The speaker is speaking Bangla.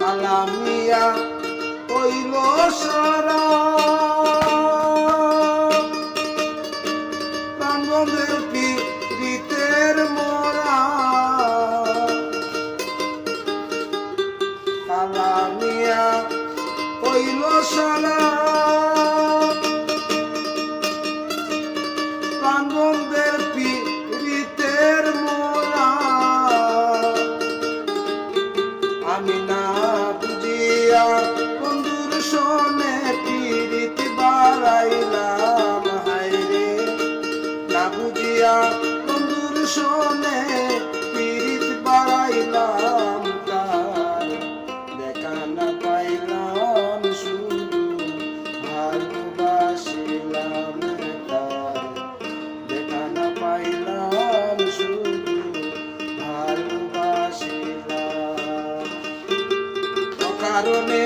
আলামিয়া হইল সারা প্রাণবন্ধের পীড়িতের মোরা আলামিয়া হইল সারা প্রাণবন্ধের পীড়িতের মোরা আমি না বুঝিয়া বন্ধুর শোনে পীড়িত বাড়াইলাম হায়রে না বুঝিয়া বন্ধুর শোনে পীড়িত বাড়াইলাম তার দেখা না পাইলাম শুধু ভালোবাসিলাম তার দেখা না পাইলাম শুধু ভালোবাসিলাম কারণে